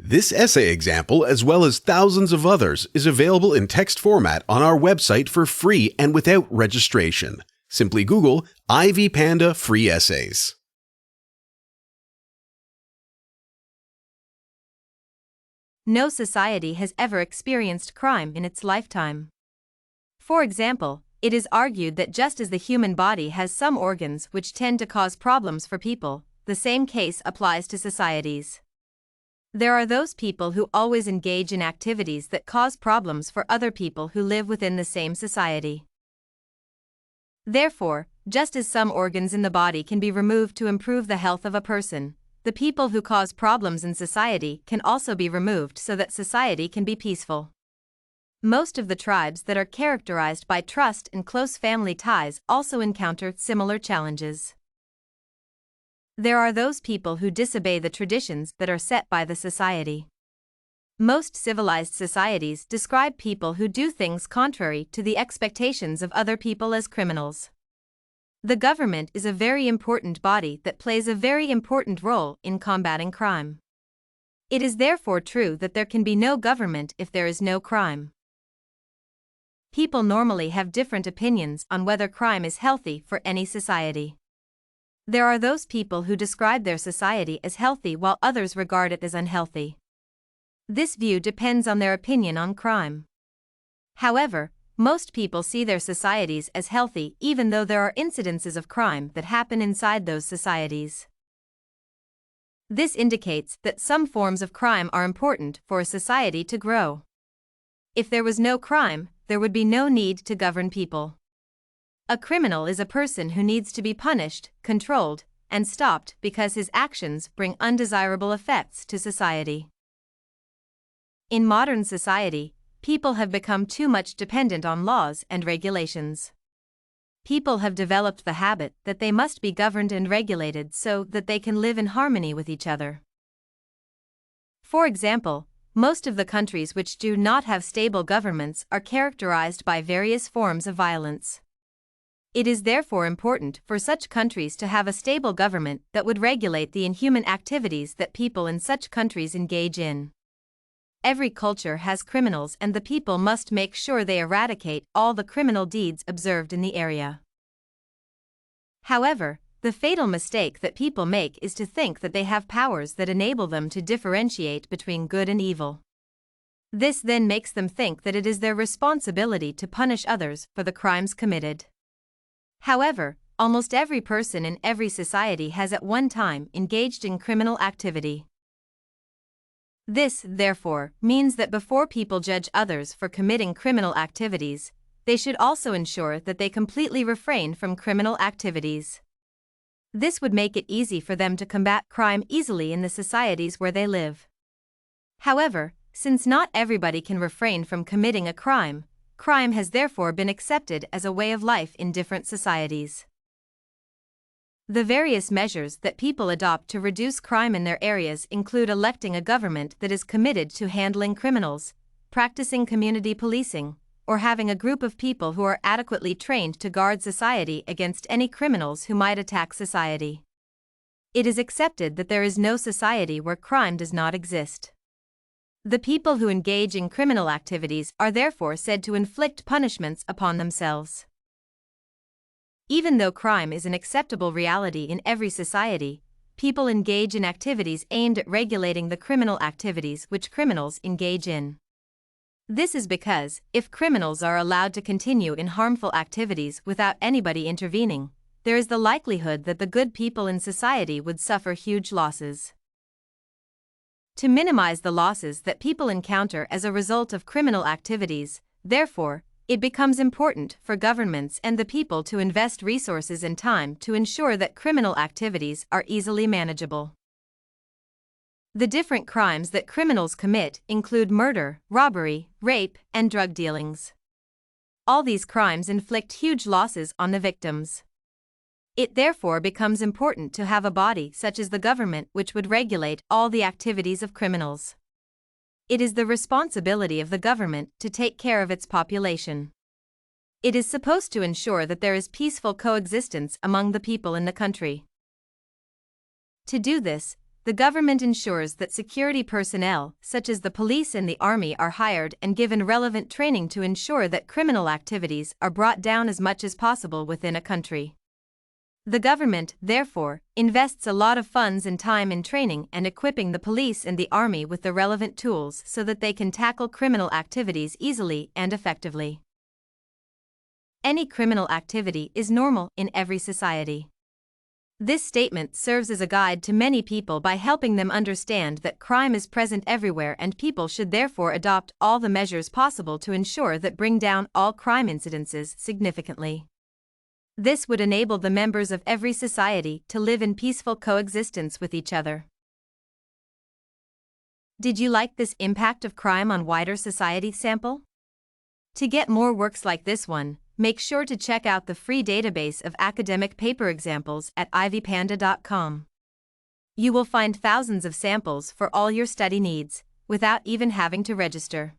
This essay example, as well as thousands of others, is available in text format on our website for free and without registration. Simply Google Ivy Panda Free Essays. No society has ever experienced crime in its lifetime. For example, it is argued that just as the human body has some organs which tend to cause problems for people, the same case applies to societies. There are those people who always engage in activities that cause problems for other people who live within the same society. Therefore, just as some organs in the body can be removed to improve the health of a person, the people who cause problems in society can also be removed so that society can be peaceful. Most of the tribes that are characterized by trust and close family ties also encounter similar challenges. There are those people who disobey the traditions that are set by the society. Most civilized societies describe people who do things contrary to the expectations of other people as criminals. The government is a very important body that plays a very important role in combating crime. It is therefore true that there can be no government if there is no crime. People normally have different opinions on whether crime is healthy for any society. There are those people who describe their society as healthy while others regard it as unhealthy. This view depends on their opinion on crime. However, most people see their societies as healthy even though there are incidences of crime that happen inside those societies. This indicates that some forms of crime are important for a society to grow. If there was no crime, there would be no need to govern people. A criminal is a person who needs to be punished, controlled, and stopped because his actions bring undesirable effects to society. In modern society, people have become too much dependent on laws and regulations. People have developed the habit that they must be governed and regulated so that they can live in harmony with each other. For example, most of the countries which do not have stable governments are characterized by various forms of violence. It is therefore important for such countries to have a stable government that would regulate the inhuman activities that people in such countries engage in. Every culture has criminals and the people must make sure they eradicate all the criminal deeds observed in the area. However, the fatal mistake that people make is to think that they have powers that enable them to differentiate between good and evil. This then makes them think that it is their responsibility to punish others for the crimes committed. However, almost every person in every society has at one time engaged in criminal activity. This, therefore, means that before people judge others for committing criminal activities, they should also ensure that they completely refrain from criminal activities. This would make it easy for them to combat crime easily in the societies where they live. However, since not everybody can refrain from committing a crime, crime has therefore been accepted as a way of life in different societies. The various measures that people adopt to reduce crime in their areas include electing a government that is committed to handling criminals, practicing community policing, or having a group of people who are adequately trained to guard society against any criminals who might attack society. It is accepted that there is no society where crime does not exist. The people who engage in criminal activities are therefore said to inflict punishments upon themselves. Even though crime is an acceptable reality in every society, people engage in activities aimed at regulating the criminal activities which criminals engage in. This is because, if criminals are allowed to continue in harmful activities without anybody intervening, there is the likelihood that the good people in society would suffer huge losses. To minimize the losses that people encounter as a result of criminal activities, therefore, it becomes important for governments and the people to invest resources and time to ensure that criminal activities are easily manageable. The different crimes that criminals commit include murder, robbery, rape, and drug dealings. All these crimes inflict huge losses on the victims. It therefore becomes important to have a body such as the government which would regulate all the activities of criminals. It is the responsibility of the government to take care of its population. It is supposed to ensure that there is peaceful coexistence among the people in the country. To do this, The government ensures that security personnel, such as the police and the army, are hired and given relevant training to ensure that criminal activities are brought down as much as possible within a country. The government, therefore, invests a lot of funds and time in training and equipping the police and the army with the relevant tools so that they can tackle criminal activities easily and effectively. Any criminal activity is normal in every society. This statement serves as a guide to many people by helping them understand that crime is present everywhere and people should therefore adopt all the measures possible to ensure that bring down all crime incidences significantly. This would enable the members of every society to live in peaceful coexistence with each other. Did you like this impact of crime on wider society sample? To get more works like this one, make sure to check out the free database of academic paper examples at ivpanda.com. You will find thousands of samples for all your study needs, without even having to register.